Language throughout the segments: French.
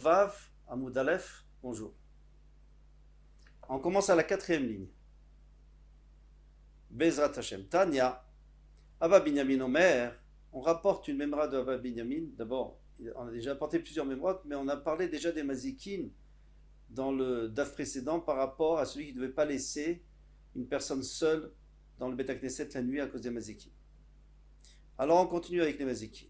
Vav Amoud Aleph, bonjour. On commence à la quatrième ligne. Bezrat Hashem. Tanya, Abba Binyamin Omer, on rapporte une mémora de Abba Binyamin. D'abord, on a déjà apporté plusieurs mémoires, mais on a parlé déjà des mazikin dans le daf précédent par rapport à celui qui ne devait pas laisser une personne seule dans le Beth Knesset la nuit à cause des mazikin. Alors on continue avec les mazikin.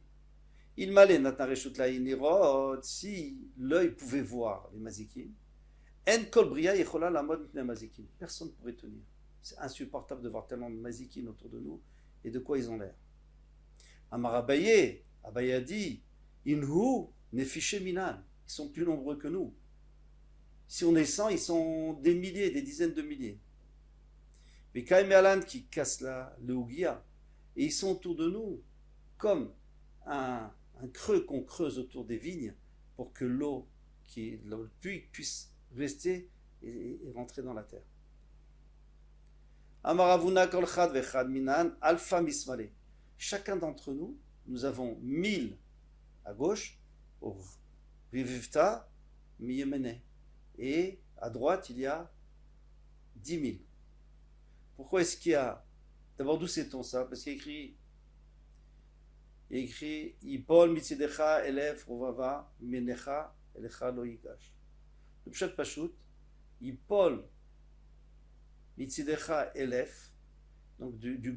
Il m'allait Natareshut Laïnirot, si l'œil pouvait voir les mazikin, En kol bria yechola lamod mipnei mazikin. Personne ne pourrait tenir. C'est insupportable de voir tellement de mazikin autour de nous et de quoi ils ont l'air. Amar Abaye, Abaye a dit, Inhu nefiche minan. Ils sont plus nombreux que nous. Si on est 100, ils sont des milliers, des dizaines de milliers. Mais Kaim Alan qui casse le Ougia, et ils sont autour de nous comme un creux qu'on creuse autour des vignes pour que l'eau, le puits puisse rester et rentrer dans la terre. Amaravuna kol chad vechad minan alpha mismale. Chacun d'entre nous, nous avons 1000 à gauche, au rivivta miyemene, et à droite il y a 10 000. Pourquoi est-ce qu'il y a... D'abord, d'où sait-on ça? Parce qu'il y a écrit Yipol mitzidecha elef rovava menecha elecha lo yigash. Le pshat pashut, Yipol mitzidecha elef, donc du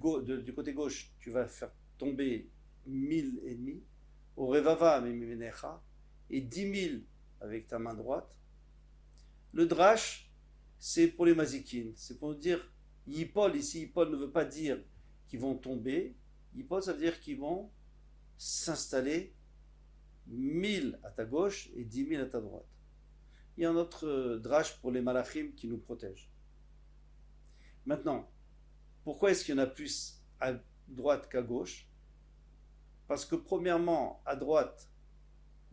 côté gauche, tu vas faire tomber 1000 ennemis, au revava menecha, et 10 000 avec ta main droite. Le drash, c'est pour les mazikin, c'est pour dire Yipol, ici Yipol ne veut pas dire qu'ils vont tomber, Yipol ça veut dire qu'ils vont s'installer 1000 à ta gauche et 10 000 à ta droite. Il y a un autre drash pour les malachim qui nous protègent. Maintenant, pourquoi est-ce qu'il y en a plus à droite qu'à gauche? Parce que premièrement, à droite,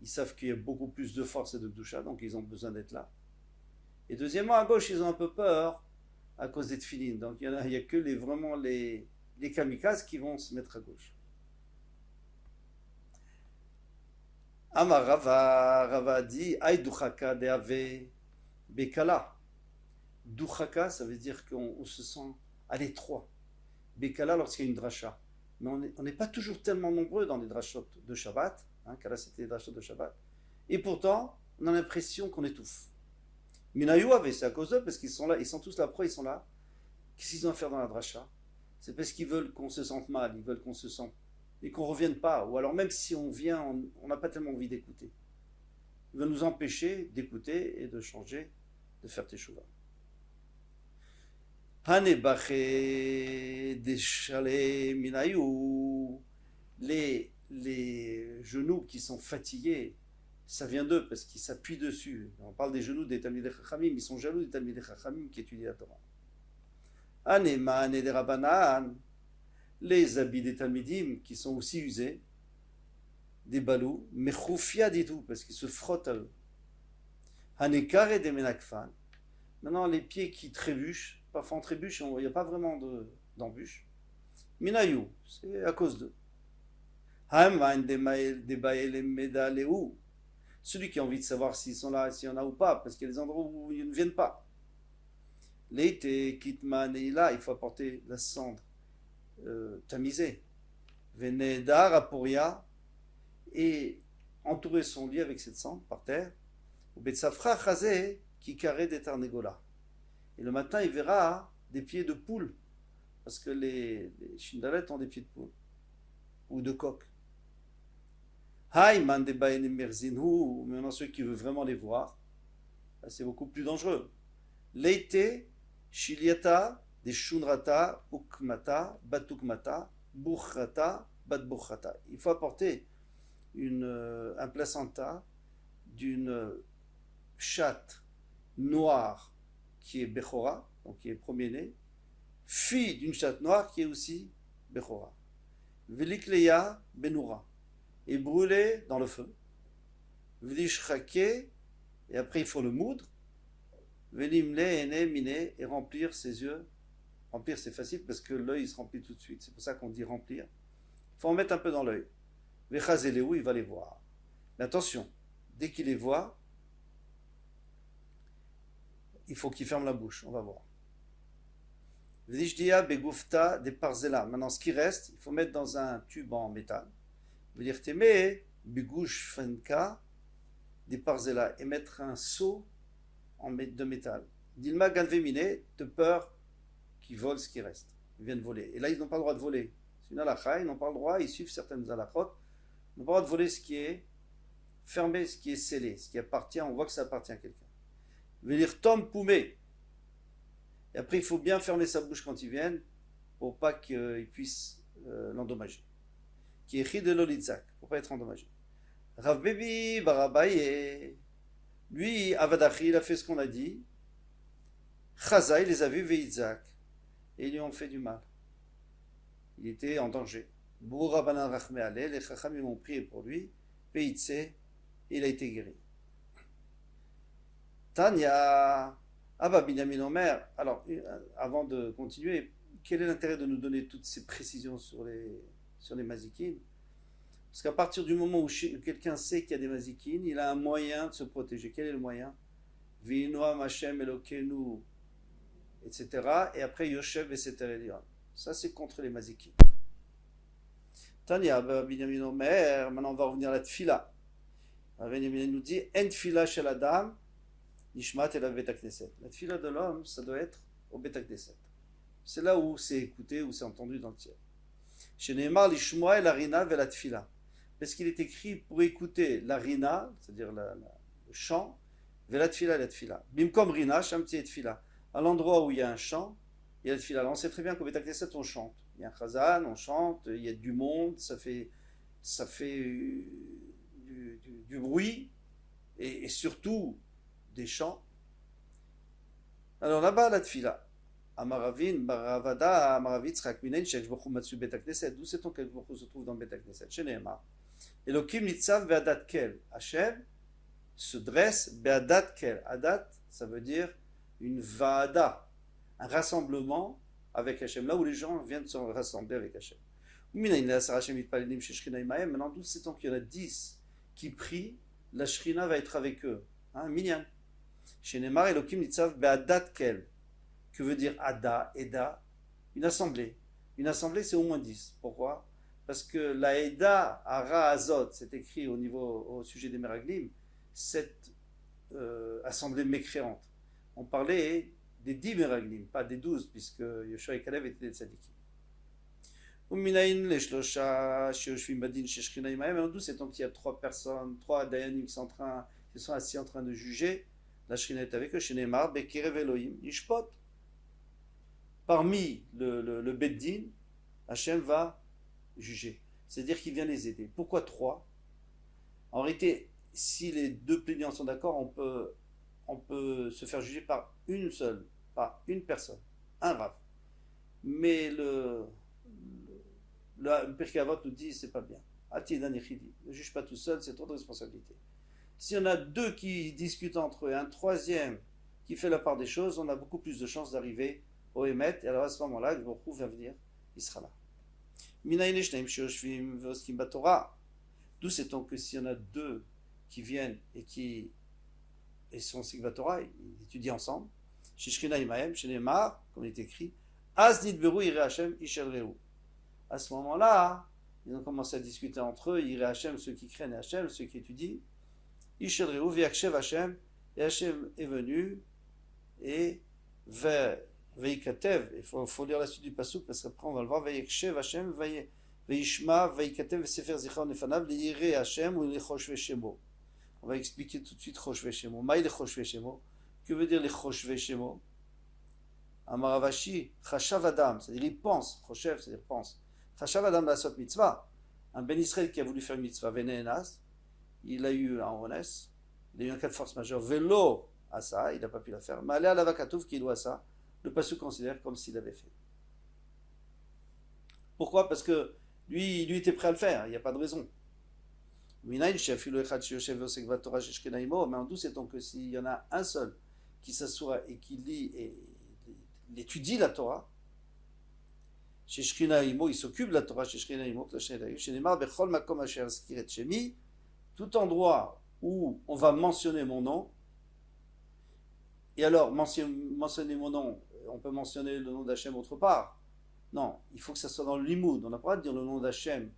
ils savent qu'il y a beaucoup plus de force et de doucha, donc ils ont besoin d'être là. Et deuxièmement, à gauche, ils ont un peu peur à cause des tefilines. Donc il n'y a que les kamikazes qui vont se mettre à gauche. Amar Rava dit Aï duchaka deave bekala. Duchaka, ça veut dire qu'on se sent à l'étroit. Bekala, lorsqu'il y a une dracha. Mais on n'est pas toujours tellement nombreux dans les drachot de Shabbat. Kala, c'était les drachot de Shabbat. Et pourtant, on a l'impression qu'on étouffe. Minayou avait, c'est à cause d'eux, parce qu'ils sont là, ils sont tous là, pourquoi ils sont là? Qu'est-ce qu'ils ont à faire dans la dracha? C'est parce qu'ils veulent qu'on se sente mal, ils veulent qu'on se sente, et qu'on ne revienne pas, ou alors même si on vient, on n'a pas tellement envie d'écouter. Ils veulent nous empêcher d'écouter et de changer, de faire teshuva. Hanebache deshale minayou, les genoux qui sont fatigués, ça vient d'eux parce qu'ils s'appuient dessus. On parle des genoux des Talmidei Chachamim, ils sont jaloux des Talmidei Chachamim qui étudient la Torah. Anema, des Rabbanan, les habits des Talmidim qui sont aussi usés, des balous, mais choufia dit tout parce qu'ils se frottent à eux. Hanekare des Menakfan, maintenant les pieds qui trébuchent, parfois on trébuche, il n'y a pas vraiment d'embûche. Minayou, c'est à cause d'eux. Hamvan des Bael Medaleu. Celui qui a envie de savoir s'ils sont là, s'il y en a ou pas, parce qu'il y a des endroits où ils ne viennent pas. L'été, kitman, et là, il faut apporter la cendre tamisée. Venedar, aporia, et entourer son lit avec cette cendre par terre. Ou betsafra chazé, qui carré des tarnégola. Et le matin, il verra des pieds de poule, parce que les shindalettes ont des pieds de poule, ou de coq. Maintenant ceux qui veulent vraiment les voir, c'est beaucoup plus dangereux. L'été, shiliata, des shunrata, ukmata, batukmata, burrata, batburrata. Il faut apporter un placenta d'une chatte noire qui est bechora, donc qui est premier-né, fille d'une chatte noire qui est aussi bechora. Velikleya benura. Et brûler dans le feu. V'lishrake, et après il faut le moudre. Venimle, ene, mine, et remplir ses yeux. Remplir c'est facile parce que l'œil il se remplit tout de suite. C'est pour ça qu'on dit remplir. Il faut en mettre un peu dans l'œil. Vechazeleou, il va les voir. Mais attention, dès qu'il les voit, il faut qu'il ferme la bouche, on va voir. V'dishdia begufta de parzela. Maintenant, ce qui reste, il faut mettre dans un tube en métal. Veut dire t'aimer begouche fenka des parzela et mettre un seau de métal. Dilma ganvemine, de peur qu'ils volent ce qui reste. Ils viennent voler. Et là, ils n'ont pas le droit de voler. C'est une halakha, ils n'ont pas le droit, ils suivent certaines halakhot. Ils n'ont pas le droit de voler ce qui est fermé, ce qui est scellé, ce qui appartient, on voit que ça appartient à quelqu'un. Veut dire tom poumé. Et après, il faut bien fermer sa bouche quand ils viennent pour pas qu'ils puissent l'endommager. Qui est de l'olitzak, pour pas être endommagé. Rav Bebi Barabaye, lui, Avadachi, il a fait ce qu'on a dit. Chaza, il les a vus Veitzak, et ils lui ont fait du mal. Il était en danger. Boura Banan Rachme Ale, les Chachamim ont prié pour lui, Peitse, il a été guéri. Tanya. Abba Binyamin Omer, alors avant de continuer, quel est l'intérêt de nous donner toutes ces précisions sur les mazikines? Parce qu'à partir du moment où quelqu'un sait qu'il y a des mazikines, il a un moyen de se protéger. Quel est le moyen? Vinoam Hashem Elokenu, etc. Et après Yoshev et Seter. Ça c'est contre les mazikines. Tanya Abba Binyamin Omer, maintenant on va revenir à la tfila. Binyamin nous dit En tfila shel Adam. Nishmat et la Beta Knesset. La tfila de l'homme, ça doit être au Beta Knesset. C'est là où c'est écouté, où c'est entendu dans le ciel. Chez Neymar, l'ishmoa et la rina ve la tfila. Parce qu'il est écrit pour écouter la rina, c'est-à-dire le chant, ve la tfila et la tfila. Bimkom rina, shamti et tfila. À l'endroit où il y a un chant, il y a la tfila. Alors on sait très bien qu'au Beta Knesset, on chante. Il y a un chazan, on chante, il y a du monde, ça fait du bruit, et surtout des chants. Alors là-bas, la tfila. Amaravin, Baravada, Amaravit, Tzchak Shek Baruch Hu Matsu Bet HaKnesset. D'où sait-on que Baruch Hu se trouve dans Bet HaKnesset? Chez Nehemar. Elokim Nitzav Be'adat Kel. Hashem se dresse Be'adat Kel. Adat, ça veut dire une Vaada, un rassemblement avec Hashem, là où les gens viennent se rassembler avec Hashem. Maintenant, d'où sait-on qu'il y en a 10 qui prient, la Shrina va être avec eux. Minyan. Chez Neymar, Elokim Nitzav Be'adat Kel. Que veut dire Ada, Eda? Une assemblée. Une assemblée, c'est au moins 10. Pourquoi? Parce que la Eda, Ara Azot, c'est écrit au sujet des Meraglim, cette assemblée mécréante. On parlait des 10 Meraglim, pas des 12, puisque Yoshua et Kalev étaient des tzadikim. Maintenant, d'où c'est donc qu'il y a 3 personnes, 3 Dayanim qui sont assis en train de juger? La Shrina est avec eux, chez Neymar, Bekirev Elohim, Ishpot. Parmi le Beddin, Hachem va juger. C'est-à-dire qu'il vient les aider. Pourquoi 3? En réalité, si les 2 plaignants sont d'accord, on peut se faire juger par une seule, par une personne, un Rav. Mais le Pirkei Avot nous dit c'est pas bien. Atidan Yechidi. Ne juge pas tout seul, c'est trop de responsabilité. Si on a 2 qui discutent entre eux, un troisième qui fait la part des choses, on a beaucoup plus de chances d'arriver au Emet, et alors à ce moment-là, le Baruch Hu va venir, il sera là. D'où sait-on que s'il y en a 2 qui viennent et sont Sigva Torah, ils étudient ensemble, chez Shechina Imahem, chez Neymar, comme il est écrit, Az Nidberu Yireh Hashem Ishel Rehu. À ce moment-là, ils ont commencé à discuter entre eux, Yireh Hashem, ceux qui craignent Hashem, ceux qui étudient, Ishel Rehu, V'yakshev Hashem, et Hashem est venu, et Veikatev, il faut lire la suite du pasuk parce qu'après on va le voir. Veyakshev Hashem, Veishma, Veikatev, Sefer Zichron Nefanav, Yireh Hashem ou Lechoshve Shemo. On va expliquer tout de suite Choshve Shemo. Maï Lechoshve Shemo. Que veut dire Lechoshve Shemo? Amaravashi, Chashav Adam, c'est-à-dire il pense. Choshev, c'est-à-dire pense. Chashav Adam Lasot Mitzvah. Un Ben Israël qui a voulu faire une mitzvah, Venenas, il a eu un ones, il a eu un cas de force majeure. Velo Asa, il n'a pas pu la faire. Malé à la Vakatouf qui doit ça. Le pasuk considère comme s'il avait fait. Pourquoi? Parce que lui était prêt à le faire, il n'y a pas de raison. Mais en d'où sait-on que s'il y en a un seul qui s'assoit et qui lit et il étudie la Torah, chez Shekhinah Imo, il s'occupe de la Torah, chez Shekhinah Imo, tout endroit où on va mentionner mon nom, Et alors, mentionner mon nom, on peut mentionner le nom d'Hachem autre part. Non, il faut que ça soit dans le limoud. On n'a pas le droit de dire le nom d'Hachem.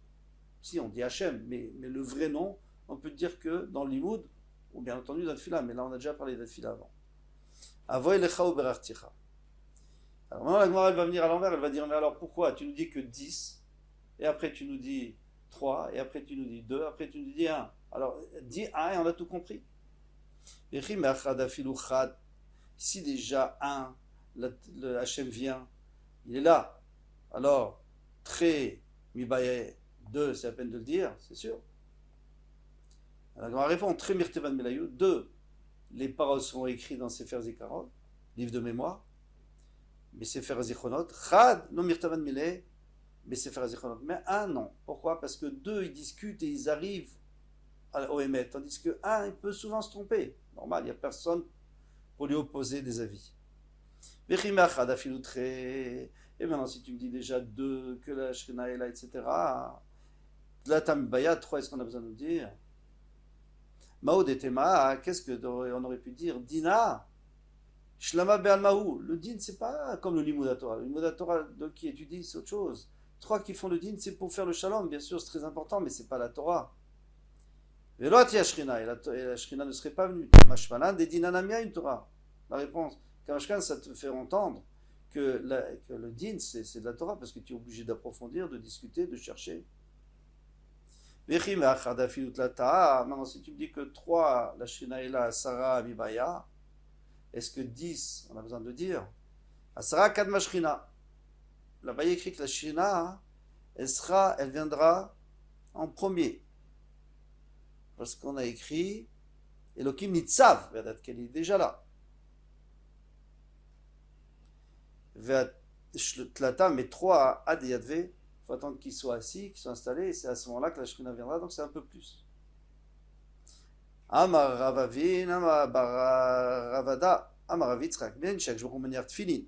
Si, on dit Hachem, mais le vrai nom, on peut dire que dans le limoud, ou bien entendu dans le fila, mais là on a déjà parlé de la fila avant. Avoy lecha ou berarticha. Alors maintenant la Gemara elle va venir à l'envers, elle va dire mais alors pourquoi tu nous dis que 10, et après tu nous dis 3, et après tu nous dis 2, après tu nous dis 1. Alors dis 1 et on a tout compris. Si déjà 1, le Hachem vient, il est là. Alors, très mibaye 2, c'est à peine de le dire, c'est sûr. Alors on va répondre très mirtevan melayou. 2, les paroles sont écrites dans Sefer Zikaron, livre de mémoire. Mais Sefer Zichronot, Chad, non mirtevan melay, mais Sefer Zichronot. Mais 1, non. Pourquoi? Parce que 2, ils discutent et ils arrivent au Emet, tandis que 1, il peut souvent se tromper. Normal, il n'y a personne pour lui opposer des avis. Et maintenant, si tu me dis déjà 2, que la Shekhinah est là, etc., la Tamibaya, 3, est-ce qu'on a besoin de dire? Maoud et Tema, qu'est-ce qu'on aurait pu dire? Dina, Shlama Be'al-Mahou. Le din, c'est pas comme le Limud Torah. Le Limud Torah qui étudie, c'est autre chose. 3 qui font le din, c'est pour faire le shalom, bien sûr, c'est très important, mais c'est pas la Torah. Et la Shekhinah ne serait pas venue. Mashmalan, des dinanamia, une Torah. La réponse, Kamashkan, ça te fait entendre que le din, c'est de la Torah, parce que tu es obligé d'approfondir, de discuter, de chercher. Maintenant, si tu me dis que 3, la Shekhinah est là, Sarah, Mibaya, est-ce que 10, on a besoin de dire Sarah, Kadma Shekhinah. Là-bas, il écrit que la Shekhinah, elle viendra en premier. Parce qu'on a écrit Elohim Nitzav, qu'elle est déjà là. Tlata, mais 3 à Adeyadve, il faut attendre qu'ils soient assis, qu'ils soient installés, et c'est à ce moment-là que la Shekhinah viendra, donc c'est un peu plus. Amar Ravavin, Amar Ravada, Amar Ravitzrak, Ben Shak, je vais manière Tfilin.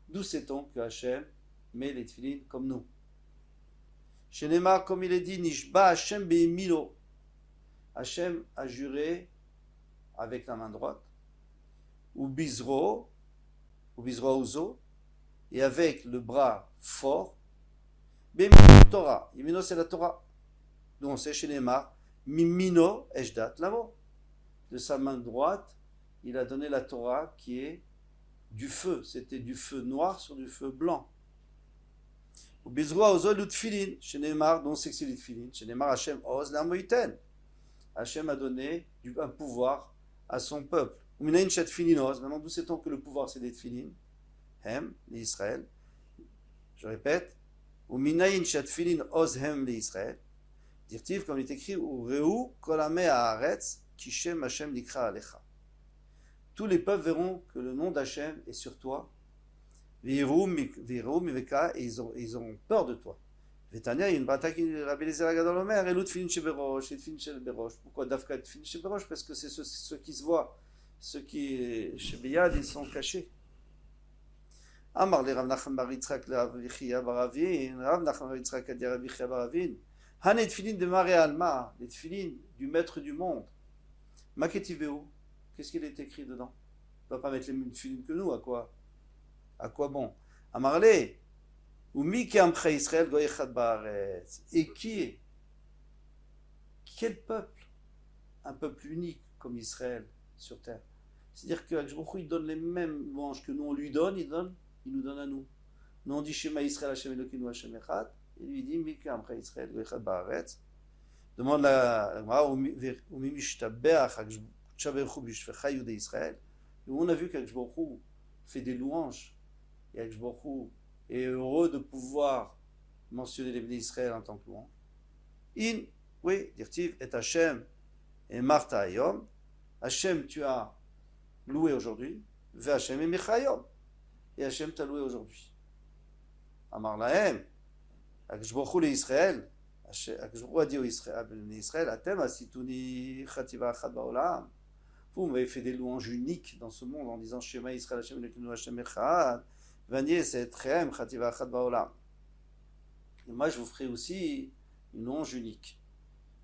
D'où sait-on que Hachem met les Tfilin comme nous? Chez Neymar, comme il est dit, Nishba Hachem Be'emilo. Hachem a juré avec la main droite, ou Bizro Uzo, et avec le bras fort, Be'emilo Torah. Yemino, c'est la Torah. Donc on sait chez Neymar, Mimino Eshdat Lamo. De sa main droite, il a donné la Torah qui est du feu. C'était du feu noir sur du feu blanc. Ou Bizro Uzo l'utfilin. Chez Neymar, donc c'est que c'est l'utfilin. Chez Neymar, Hachem Oz l'Amoïten. Hachem a donné un pouvoir à son peuple. Maintenant, d'où sait-on que le pouvoir c'est des tfilin? Hem, les Israël. Je répète. Uminayin shatfilin oz hem les Israël. Dirtiv, comme il est écrit, Ureu kolame haaretz kishem Hachem nikra alecha. Tous les peuples verront que le nom d'Hachem est sur toi. Virou miveka, et ils auront peur de toi. Vetania, il y a une bataille qui Rabbi Eliezer Agadol Omer, et l'autre tfilin sheberosh, et tfilin sheberosh. Pourquoi Dafka tfilin sheberosh? Parce que c'est ceux qui se voient. Ceux qui, shebeyad, ils sont cachés. Amar le Rav Nachman bar Yitzchak le Rav Yechiya bar Ravin, Rav Nachman bar Yitzchak a dit Rav Yechiya bar Ravin, Hanet tfilin de Maré Alma, les tfilin du maître du monde. Maketiveu, qu'est-ce qu'il est écrit dedans? On ne va pas mettre les mêmes tfilin que nous, à quoi bon? Amarle, ou mi ki amcha Israël goyechad baaretz. Et qui est? Quel peuple? Un peuple unique comme Israël sur terre. C'est-à-dire que Baruch Hu, il donne les mêmes louanges que nous on lui donne, il nous donne à nous. Nous on dit Shema Israël Hashem Elokeinu Hashem Echad, il lui dit Mi ki amcha Israël goyechad baaretz. Demande la Gemara ou mi mishtabeach Baruch Hu b'shvecha Yudei Israël. On a vu qu'Akadosh Baruch Hu fait des louanges et Akadosh Baruch Hu est heureux de pouvoir mentionner les bénis d'Israël en tant que louange. Oui, dirtiv, et Hachem, et Martha Ayom, Hachem tu as loué aujourd'hui, ve Hachem et Mechayom, et Hachem t'a loué aujourd'hui. Amar Lahem, Akadosh Baruch Hu l'Israël, Akadosh Baruch Hu a dit aux Israël, Atem asituni chativa achad ba'olam. Vous m'avez fait des louanges uniques dans ce monde en disant Shema Israël Hachem Elokeinu Hachem Echad. Et moi je vous ferai aussi une louange unique.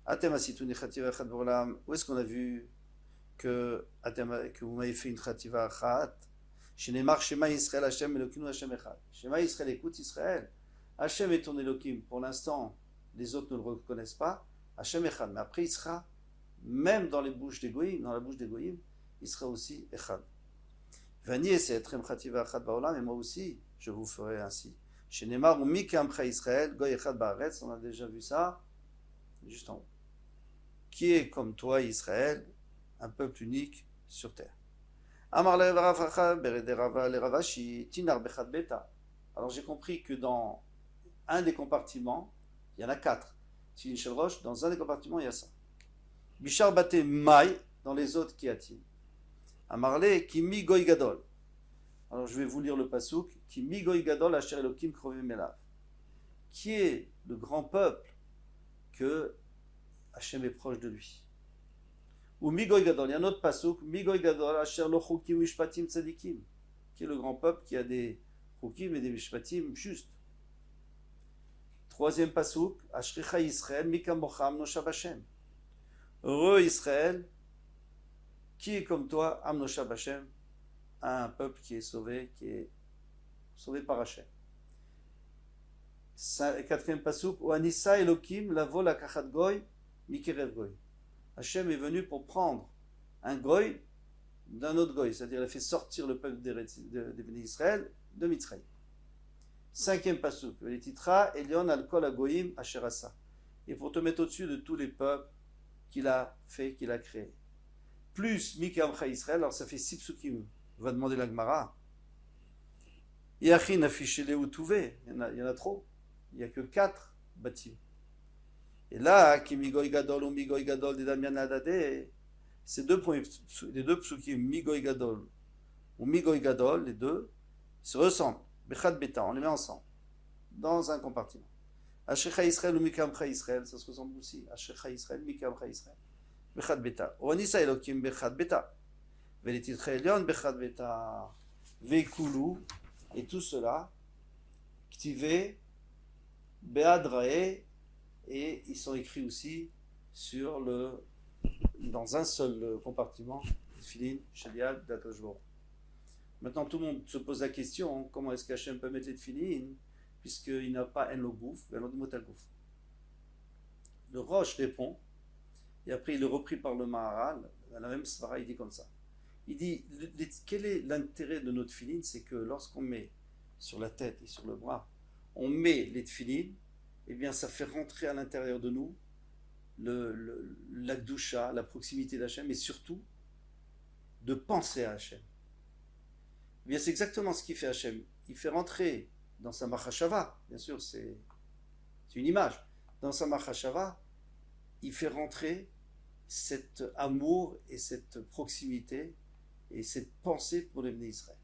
Où est-ce qu'on a vu que vous m'avez fait une Khativa Achat. Shenemar Shema Israël Hashem Elokim Hashem Echad. Shema Israël, écoute Israël. Hashem est ton Elokim. Pour l'instant, les autres ne le reconnaissent pas. Hashem Echad. Mais après, il sera, même dans les bouches des Goïm, dans la bouche des Goïm, il sera aussi Echad. Vani essaie d'être Khativa Achat Baolam, et moi aussi, je vous ferai ainsi. Shenemar ou Mikamcha Israël, Goy Echad Baaretz, on a déjà vu ça, juste en haut. Qui est comme toi, Israël, un peuple unique sur terre. Alors j'ai compris que dans un des compartiments, il y en a 4. Tfilin Shel Rosh, dans un des compartiments, il y a ça. Bishar Bate Mai, dans les autres, qui a-t-il? Amarle Kimi Goy Gadol. Alors je vais vous lire le pasouk. Kimi Goy Gadol Asher Elokim Krovim Elav. Qui est le grand peuple que Hachem est proche de lui. Ou Migoy Gadol, il y a un autre pasouk, Migoy Gadol, Asher lo chukim mishpatim tzadikim, qui est le grand peuple qui a des chukim et des mishpatim justes. Troisième pasouk, Ashricha Israël, Mikamocham Noshav Hashem. Heureux Israël, qui est comme toi, Amnoshav Hashem, un peuple qui est sauvé par Hashem. Quatrième pasouk, Oanissa Elokim, Lavo la Kachat Goy, Mikerev Goy. Hachem est venu pour prendre un Goy d'un autre Goy, c'est-à-dire il a fait sortir le peuple de Béni Israël de Mitzrayim. Cinquième pasouk, les titra Elion al kol agoyim asherasa. Et pour te mettre au-dessus de tous les peuples qu'il a fait, qu'il a créés. Plus Mikamcha Israël, alors ça fait 6 psukim. On va demander la Gemara. Yachin affiché les outouvé, il y en a trop. Il n'y a que 4 bâtiments. Et là, qui Migoy Gadol ou Migoy Gadol de Damian Adade, ces les deux psukim, Migoy Gadol ou Migoy Gadol, les deux, se ressemblent. Bechad Beta, on les met ensemble, dans un compartiment. Ashecha Israël ou Mikamcha Israël, ça se ressemble aussi. Ashecha Israël, Mikamcha Israël. Bechad Beta. Oanisa Elokim Bechad Beta. Veletitre Elion Bechad Beta. Veikulu, et tout cela, Ktive, Beadrae, et ils sont écrits aussi dans un seul compartiment, Tfilin, Shelial, Dakashbor. Maintenant, tout le monde se pose la question, comment est-ce qu'Hachem peut mettre les Tfilin, puisqu'il n'a pas un logouf, un motagouf. Le Roche répond, et après il est repris par le Maharal, dans la même svara, il dit comme ça. Il dit, quel est l'intérêt de notre Tfilin? C'est que lorsqu'on met sur la tête et sur le bras, on met les Tfilin, eh bien ça fait rentrer à l'intérieur de nous la Gdusha, la proximité d'Hachem, et surtout de penser à Hachem. Eh bien c'est exactement ce qu'il fait Hachem. Il fait rentrer dans sa Machashava, bien sûr c'est une image, dans sa Machashava, il fait rentrer cet amour et cette proximité et cette pensée pour les Bnei Israël.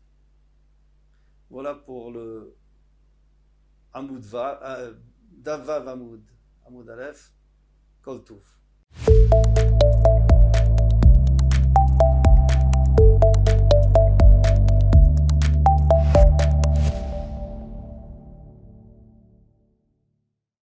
Voilà pour le Amoud Davav Amoud Aleph, Kol Touf.